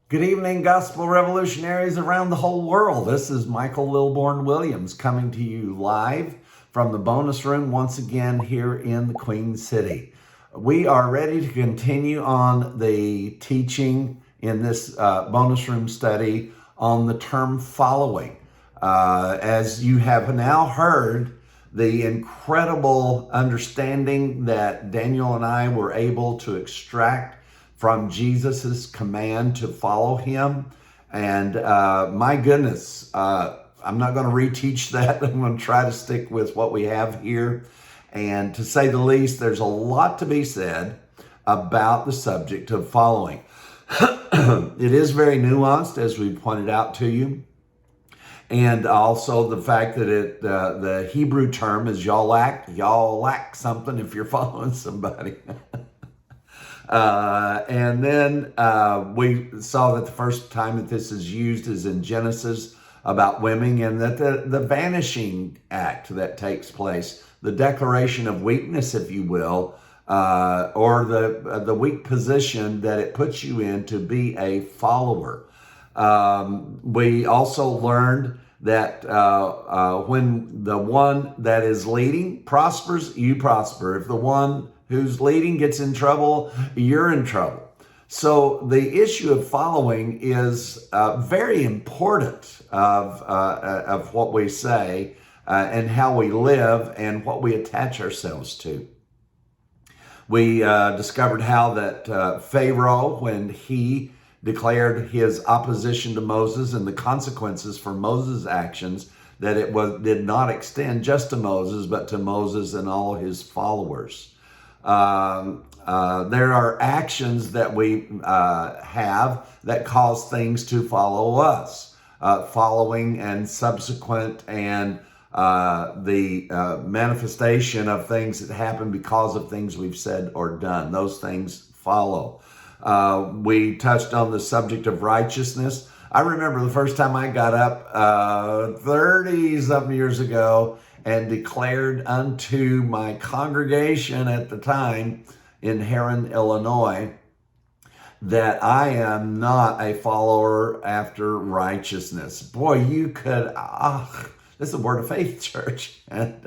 Good evening, gospel revolutionaries around the whole world. This is Michael Lilborn Williams coming to you live from the bonus room once again here in the Queen City. We are ready to continue on the teaching in this bonus room study on the term following. As you have now heard, the incredible understanding that Daniel and I were able to extract from Jesus's command to follow him. And my goodness, I'm not going to reteach that. I'm going to try to stick with what we have here. And to say the least, there's a lot to be said about the subject of following. It is very nuanced, as we pointed out to you. And also the fact that the Hebrew term is y'all lack something if you're following somebody. And then we saw that the first time that this is used is in Genesis about women, and that the vanishing act that takes place, the declaration of weakness, if you will, or the weak position that it puts you in to be a follower. We also learned that when the one that is leading prospers, you prosper. If the one who's leading gets in trouble, you're in trouble. So the issue of following is very important of what we say and how we live and what we attach ourselves to. We discovered how that Pharaoh, when he declared his opposition to Moses and the consequences for Moses' actions, that it did not extend just to Moses, but to Moses and all his followers. There are actions that we have that cause things to follow us. Following and subsequent and the manifestation of things that happen because of things we've said or done. Those things follow. We touched on the subject of righteousness. I remember the first time I got up 30-something years ago and declared unto my congregation at the time in Herron, Illinois, that I am not a follower after righteousness. Boy, you could, this is a word of faith, church. And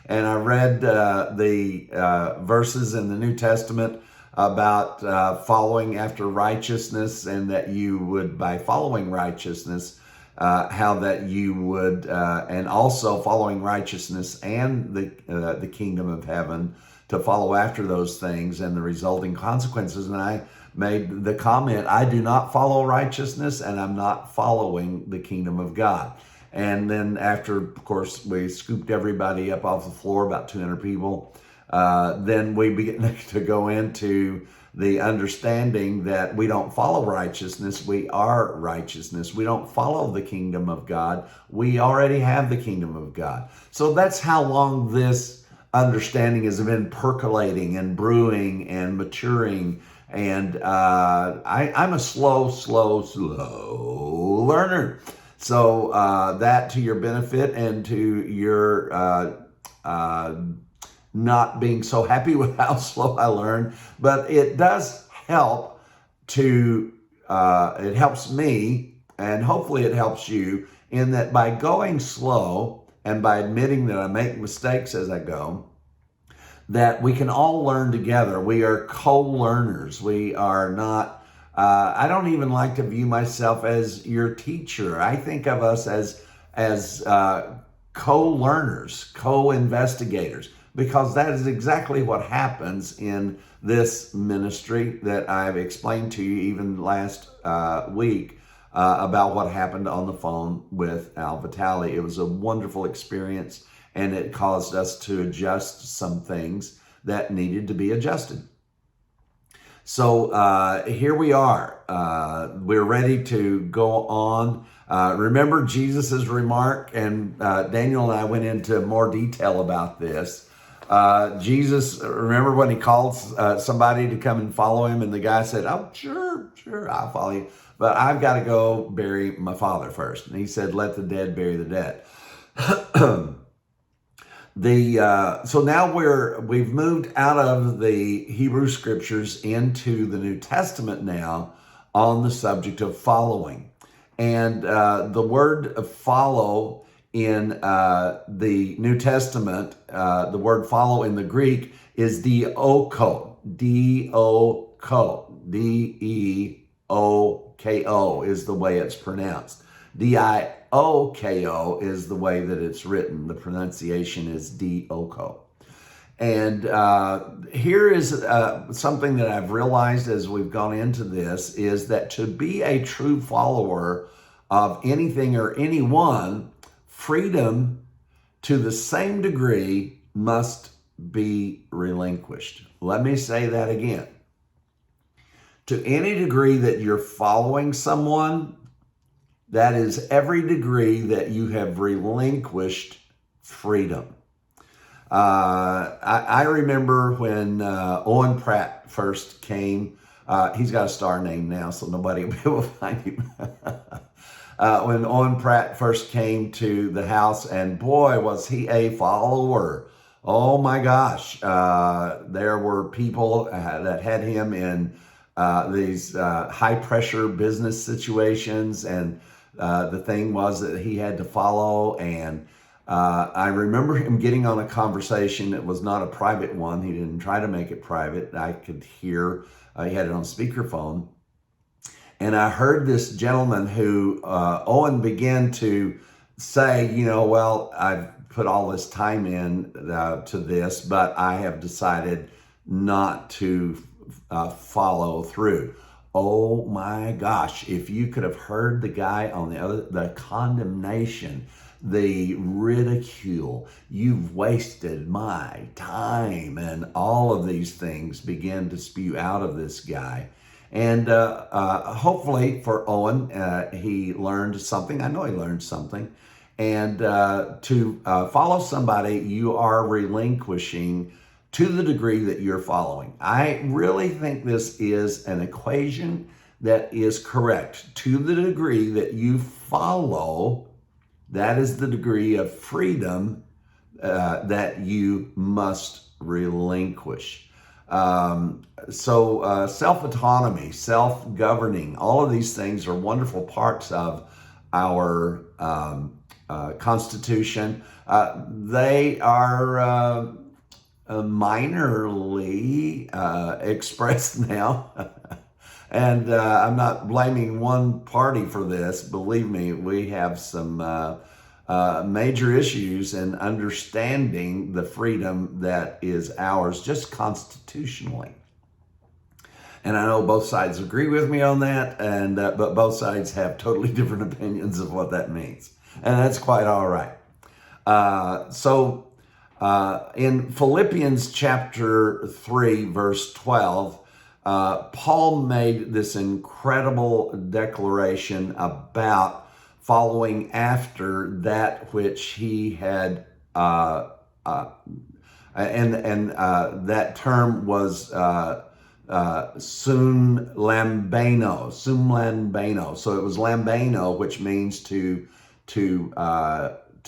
I read the verses in the New Testament about following after righteousness, and that you would, by following righteousness, how that you would, and also following righteousness and the kingdom of heaven, to follow after those things and the resulting consequences. And I made the comment, I do not follow righteousness, and I'm not following the kingdom of God. And then after, of course, we scooped everybody up off the floor, about 200 people, then we begin to go into the understanding that we don't follow righteousness, we are righteousness. We don't follow the kingdom of God, we already have the kingdom of God. So that's how long this understanding has been percolating and brewing and maturing. And I'm a slow learner. So that to your benefit and to your not being so happy with how slow I learn, but it does help to, it helps me, and hopefully it helps you, in that by going slow and by admitting that I make mistakes as I go, that we can all learn together. We are co-learners. We are not, I don't even like to view myself as your teacher. I think of us as co-learners, co-investigators, because that is exactly what happens in this ministry that I've explained to you even last week about what happened on the phone with Al Vitale. It was a wonderful experience, and it caused us to adjust some things that needed to be adjusted. So here we are. We're ready to go on. Remember Jesus's remark, and Daniel and I went into more detail about this. Jesus, remember when he called somebody to come and follow him, and the guy said, "Oh, sure, I'll follow you, but I've got to go bury my father first." And he said, "Let the dead bury the dead." So now we've moved out of the Hebrew scriptures into the New Testament now on the subject of following. And the word follow in the New Testament, the word follow in the Greek is dioko, D-O-K-O, D-E-O-K-O is the way it's pronounced. D-I-O-K-O is the way that it's written. The pronunciation is D-O-K-O. And here is something that I've realized as we've gone into this, is that to be a true follower of anything or anyone, freedom to the same degree must be relinquished. Let me say that again. To any degree that you're following someone, that is every degree that you have relinquished freedom. I remember when Owen Pratt first came. He's got a star name now, so nobody will be able to find him. When Owen Pratt first came to the house, and boy, was he a follower. Oh my gosh. There were people that had him in these high pressure business situations, and the thing was that he had to follow. And I remember him getting on a conversation. It was not a private one. He didn't try to make it private. I could hear, he had it on speakerphone. And I heard this gentleman who Owen began to say, you know, well, I've put all this time in to this, but I have decided not to follow through. Oh my gosh, if you could have heard the guy on the condemnation, the ridicule, you've wasted my time, and all of these things began to spew out of this guy. And hopefully for Owen, he learned something. I know he learned something. And to follow somebody, you are relinquishing to the degree that you're following. I really think this is an equation that is correct. To the degree that you follow, that is the degree of freedom that you must relinquish. So self-autonomy, self-governing, all of these things are wonderful parts of our Constitution. They are minorly expressed now. And I'm not blaming one party for this. Believe me, we have some major issues in understanding the freedom that is ours just constitutionally. And I know both sides agree with me on that, and but both sides have totally different opinions of what that means. And that's quite all right. So in Philippians chapter 3, verse 12, Paul made this incredible declaration about following after that which he had, and that term was sum lambano. So it was lambano, which means to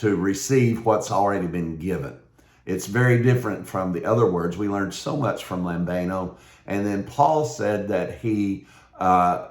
receive what's already been given. It's very different from the other words. We learned so much from lambano. And then Paul said that he sum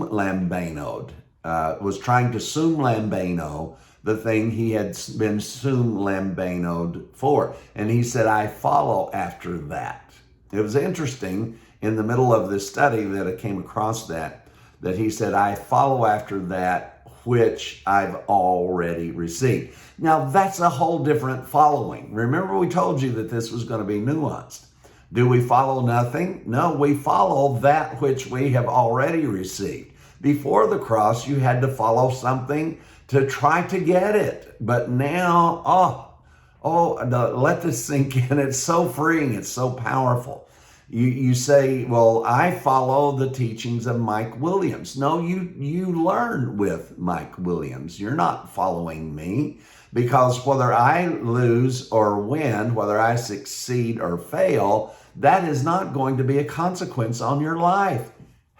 lambanoed, was trying to sum lambano the thing he had been sum lambanoed for. And he said, I follow after that. It was interesting in the middle of this study that I came across that he said, I follow after that which I've already received. Now that's a whole different following. Remember we told you that this was going to be nuanced. Do we follow nothing? No, we follow that which we have already received. Before the cross, you had to follow something to try to get it. But now, let this sink in. It's so freeing. It's so powerful. You say, well, I follow the teachings of Mike Williams. No, you learn with Mike Williams. You're not following me, because whether I lose or win, whether I succeed or fail, that is not going to be a consequence on your life.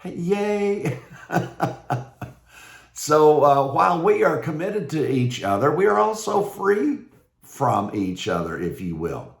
Yay. So while we are committed to each other, we are also free from each other, if you will.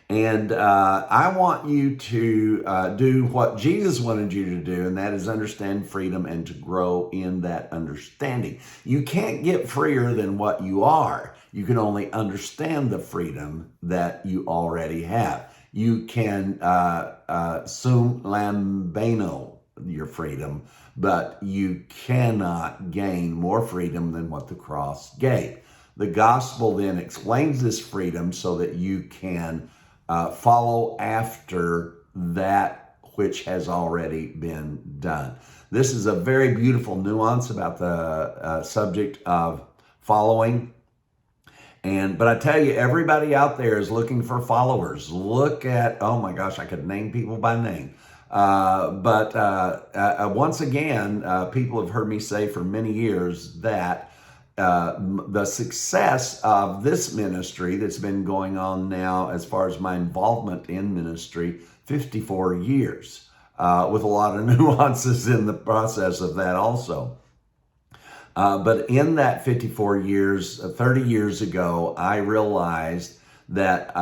And I want you to do what Jesus wanted you to do, and that is understand freedom and to grow in that understanding. You can't get freer than what you are. You can only understand the freedom that you already have. You can sum lambano your freedom, but you cannot gain more freedom than what the cross gave. The gospel then explains this freedom so that you can follow after that which has already been done. This is a very beautiful nuance about the subject of following. But I tell you, everybody out there is looking for followers. Look at, oh my gosh, I could name people by name. Once again, people have heard me say for many years that the success of this ministry that's been going on now, as far as my involvement in ministry, 54 years, with a lot of nuances in the process of that also. But in that 54 years, 30 years ago, I realized that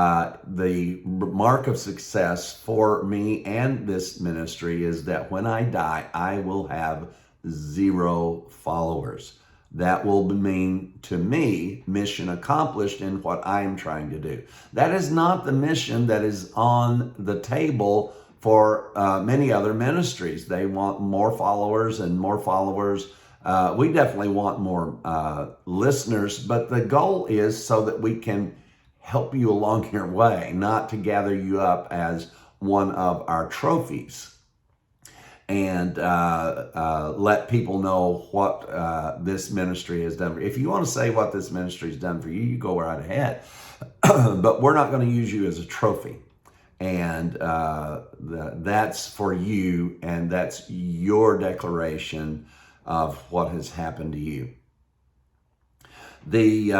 the mark of success for me and this ministry is that when I die, I will have 0 followers. That will mean to me mission accomplished in what I am trying to do. That is not the mission that is on the table for many other ministries. They want more followers and more followers. We definitely want more listeners, but the goal is so that we can help you along your way, not to gather you up as one of our trophies and let people know what this ministry has done. If you want to say what this ministry has done for you, you go right ahead. But we're not going to use you as a trophy. And that's for you, and that's your declaration of what has happened to you. It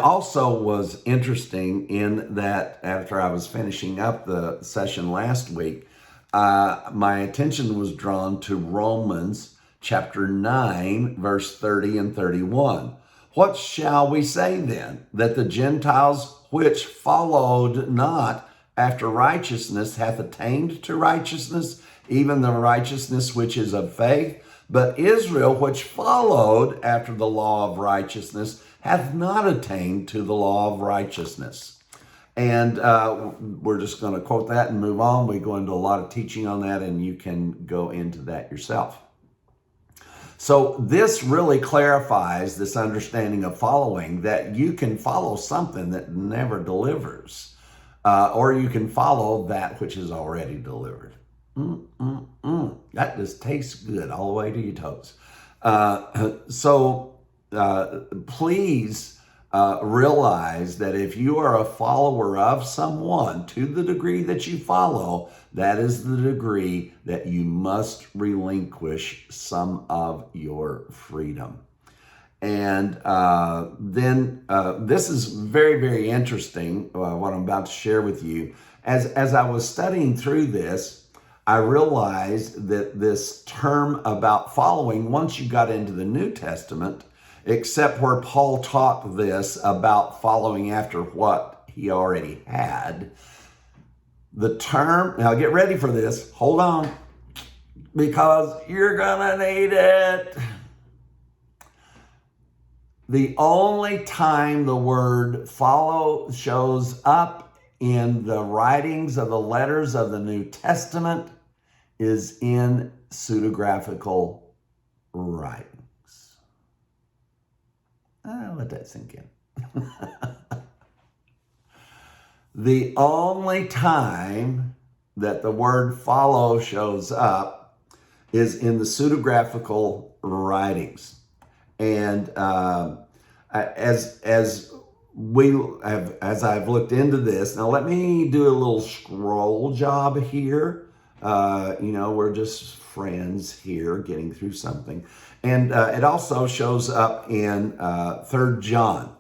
also was interesting in that after I was finishing up the session last week, my attention was drawn to Romans chapter 9, verse 30 and 31. What shall we say then? That the Gentiles which followed not after righteousness hath attained to righteousness, even the righteousness which is of faith? But Israel, which followed after the law of righteousness, hath not attained to the law of righteousness. And we're just going to quote that and move on. We go into a lot of teaching on that, and you can go into that yourself. So this really clarifies this understanding of following, that you can follow something that never delivers, or you can follow that which is already delivered. That just tastes good all the way to your toes. Please realize that if you are a follower of someone, to the degree that you follow, that is the degree that you must relinquish some of your freedom. And then this is very, very interesting, what I'm about to share with you. As I was studying through this, I realized that this term about following, once you got into the New Testament, except where Paul taught this about following after what he already had, the term, now get ready for this, hold on, because you're gonna need it. The only time the word follow shows up in the writings of the letters of the New Testament is in pseudographical writings. Let that sink in. The only time that the word follow shows up is in the pseudographical writings. And as I've looked into this, now let me do a little scroll job here. We're just friends here getting through something. And it also shows up in 3 John.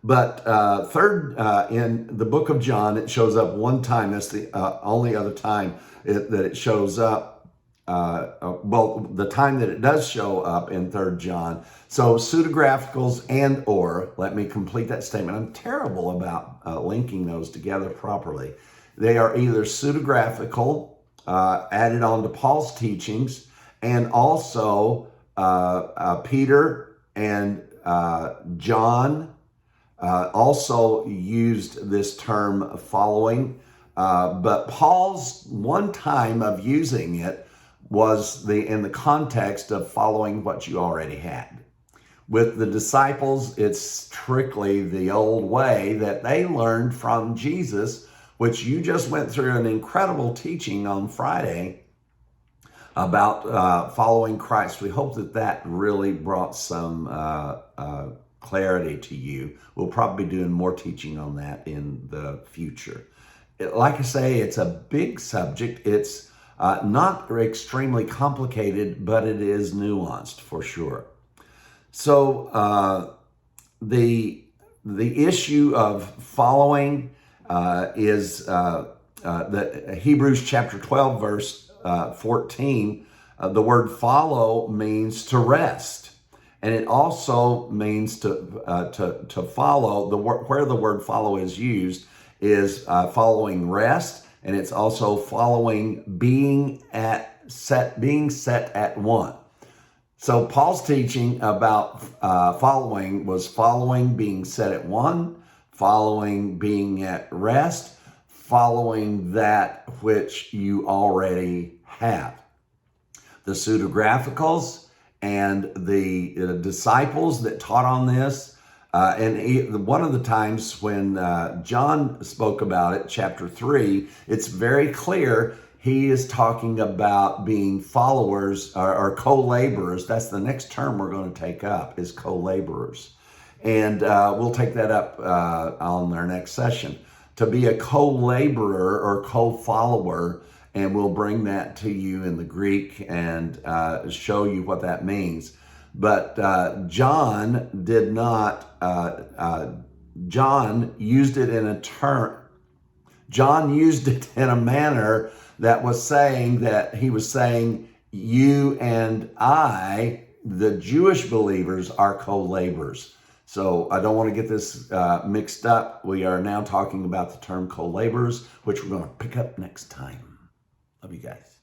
But in the book of John, it shows up one time. That's the only other time that it shows up. the time that it does show up in 3rd John. So pseudographicals and or, let me complete that statement. I'm terrible about linking those together properly. They are either pseudographical, added on to Paul's teachings, and also Peter and John also used this term following, but Paul's one time of using it was in the context of following what you already had. With the disciples, it's strictly the old way that they learned from Jesus, which you just went through an incredible teaching on Friday about following Christ. We hope that really brought some clarity to you. We'll probably be doing more teaching on that in the future. Like I say, it's a big subject. It's not extremely complicated, but it is nuanced for sure. So the issue of following is the Hebrews chapter 12, verse 14. The word follow means to rest. And it also means to follow. Where the word follow is used is following rest, and it's also following being set at one. So Paul's teaching about following was following being set at one, following being at rest, following that which you already have. The pseudographicals and the disciples that taught on this, one of the times when John spoke about it, chapter 3, it's very clear he is talking about being followers or co-laborers. That's the next term we're going to take up, is co-laborers. And we'll take that up on our next session. To be a co-laborer or co-follower, and we'll bring that to you in the Greek and show you what that means. But John did not, John used it in a term, John used it in a manner that was saying that he was saying, you and I, the Jewish believers, are co-laborers. So I don't want to get this mixed up. We are now talking about the term co-laborers, which we're going to pick up next time. Love you guys.